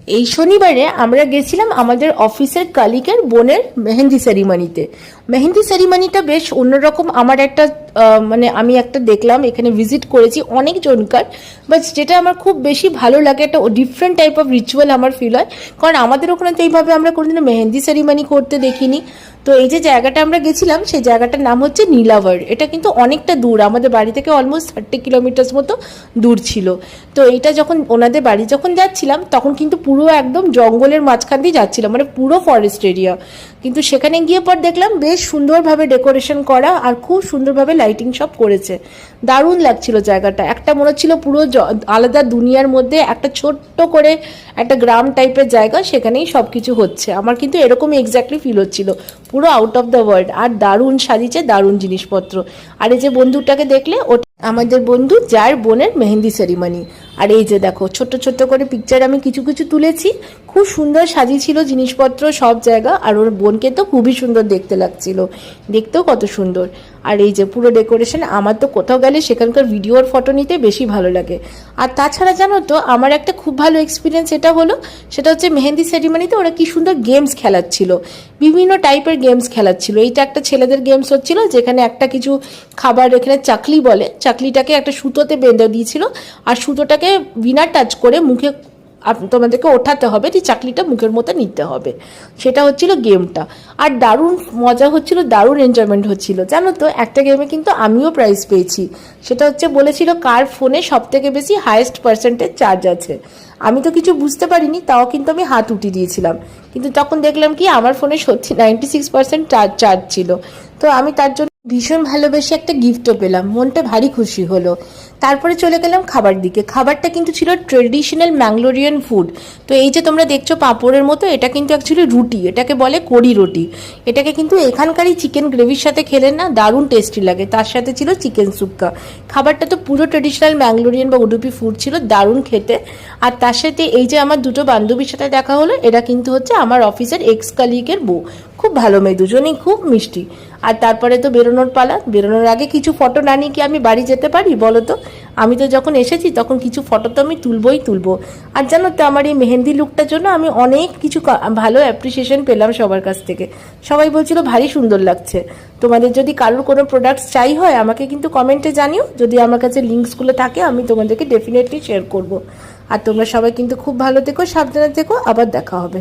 এই শনিবারে আমরা গেছিলাম আমাদের অফিসের কালিকের বোনের মেহেন্দি সেরিমনিতে। মেহেন্দি সেরিমনিটা বেশ অন্যরকম। আমার একটা মানে আমি একটা দেখলাম, এখানে ভিজিট করেছি অনেক জনকার, বাট যেটা আমার খুব বেশি ভালো লাগে, একটা ডিফারেন্ট টাইপ অফ রিচুয়াল আমার ফিল হয়। কারণ আমাদের ওখানে তো এইভাবে আমরা কোনোদিনও মেহেন্দি সেরিমনি করতে দেখিনি। তো এই যে জায়গাটা আমরা গেছিলাম, সেই জায়গাটার নাম হচ্ছে নীলাভার। এটা কিন্তু অনেকটা দূর, আমাদের বাড়ি থেকে অলমোস্ট 30 কিলোমিটার্স মতো দূর ছিল। তো এইটা যখন ওনাদের বাড়ি যখন যাচ্ছিলাম, তখন কিন্তু পুরো একদম জঙ্গলের মাঝখান দিয়ে যাচ্ছিলাম, মানে পুরো ফরেস্ট এরিয়া। কিন্তু সেখানে গিয়ে পর দেখলাম বেশ সুন্দরভাবে ডেকোরেশন করা আর খুব সুন্দরভাবে লাইটিং সব করেছে। দারুণ লাগছিল জায়গাটা। একটা মনে হচ্ছিল পুরো আলাদা দুনিয়ার মধ্যে একটা ছোট্ট করে একটা গ্রাম টাইপের জায়গা, সেখানেই সব কিছু হচ্ছে। আমার কিন্তু এরকমই এক্স্যাক্টলি ফিল হচ্ছিল, পুরো আউট অফ দ্য ওয়ার্ল্ড। আর দারুণ সাজিয়েছে, দারুণ জিনিসপত্র। আর এই যে বন্ধুটাকে দেখলে, ওটা আমাদের বন্ধু যার বোনের মেহেন্দি সেরিমনি। আর এই যে দেখো ছোট্ট ছোট্ট করে পিকচার আমি কিছু কিছু তুলেছি। খুব সুন্দর সাজিয়েছিল জিনিসপত্র সব জায়গা। আর ওর বোনকে তো খুবই সুন্দর দেখতে লাগছিল, দেখতেও কত সুন্দর। আর এই যে পুরো ডেকোরেশন, আমার তো কোথাও গেলে সেখানকার ভিডিও আর ফটো নিতে বেশি ভালো লাগে। আর তাছাড়া জানো তো, আমার একটা খুব ভালো এক্সপিরিয়েন্স এটা হলো, সেটা হচ্ছে মেহেন্দি সেরিমনিতে ওরা কি সুন্দর গেমস খেলাচ্ছিল, বিভিন্ন টাইপের গেমস খেলাচ্ছিল। এইটা একটা ছেলেদের গেমস হচ্ছিল, যেখানে একটা কিছু খাবার, এখানে চাকলি বলে, চাকলিটাকে একটা সুতোতে বেঁধে দিয়েছিল, আর সুতোটাকে বিনা টাচ করে মুখে তোমাদেরকে ওঠাতে হবে, যে চাকলিটা মুখের মধ্যে নিতে হবে। সেটা হচ্ছিল গেমটা। আর দারুণ মজা হচ্ছিল, দারুণ এনজয়মেন্ট হচ্ছিল। জানো তো, একটা গেমে কিন্তু আমিও প্রাইজ পেয়েছি। সেটা হচ্ছে বলেছিল কার ফোনে সব থেকে বেশি হাইয়েস্ট পার্সেন্টেজ চার্জ আছে। আমি তো কিছু বুঝতে পারিনি, তাও কিন্তু আমি হাত উঠিয়ে দিয়েছিলাম। কিন্তু তখন দেখলাম কি আমার ফোনে সত্যি 96% চার্জ ছিল। তো আমি তার জন্য ভীষণ ভালোবেসে একটা গিফটও পেলাম, মনটা ভারী খুশি হলো। তারপরে চলে গেলাম খাবার দিকে। খাবারটা কিন্তু ছিল ট্রেডিশনাল ম্যাঙ্গলোরিয়ান ফুড। তো এই যে তোমরা দেখছো পাঁপড়ের মতো, এটা কিন্তু অ্যাকচুয়ালি রুটি, এটাকে বলে কড়ি রুটি। এটাকে কিন্তু এখানকারই চিকেন গ্রেভির সাথে খেলে না দারুণ টেস্টি লাগে। তার সাথে ছিল চিকেন সুক্কা। খাবারটা তো পুরো ট্রেডিশনাল ম্যাঙ্গলোরিয়ান বা উডুপি ফুড ছিল, দারুণ খেতে। আর তার সাথে এই যে আমার দুটো বান্ধবীর সাথে দেখা হলো, এরা কিন্তু হচ্ছে আমার অফিসের এক্স কালিগের বউ। খুব ভালো মেয়ে, দুজনেই খুব মিষ্টি। আর তারপরে তো বেরোনোর পালা। বেরোনোর আগে কিছু ফটো না নিয়ে কি আমি বাড়ি যেতে পারি বলো তো? আমি তো যখন এসেছি তখন কিছু ফটো তো আমি তুলবো। আর জানো তো, আমার এই মেহেন্দি লুকটার জন্য আমি অনেক কিছু ভালো অ্যাপ্রিসিয়েশন পেলাম সবার কাছ থেকে। সবাই বলছিল ভারী সুন্দর লাগছে। তোমাদের যদি কারোর কোনো প্রোডাক্টস চাই হয়, আমাকে কিন্তু কমেন্টে জানিও। যদি আমার কাছে লিঙ্কসগুলো থাকে, আমি তোমাদেরকে ডেফিনেটলি শেয়ার করব। আর তোমরা সবাই কিন্তু খুব ভালো থেকো, সাবধানে থেকো। আবার দেখা হবে।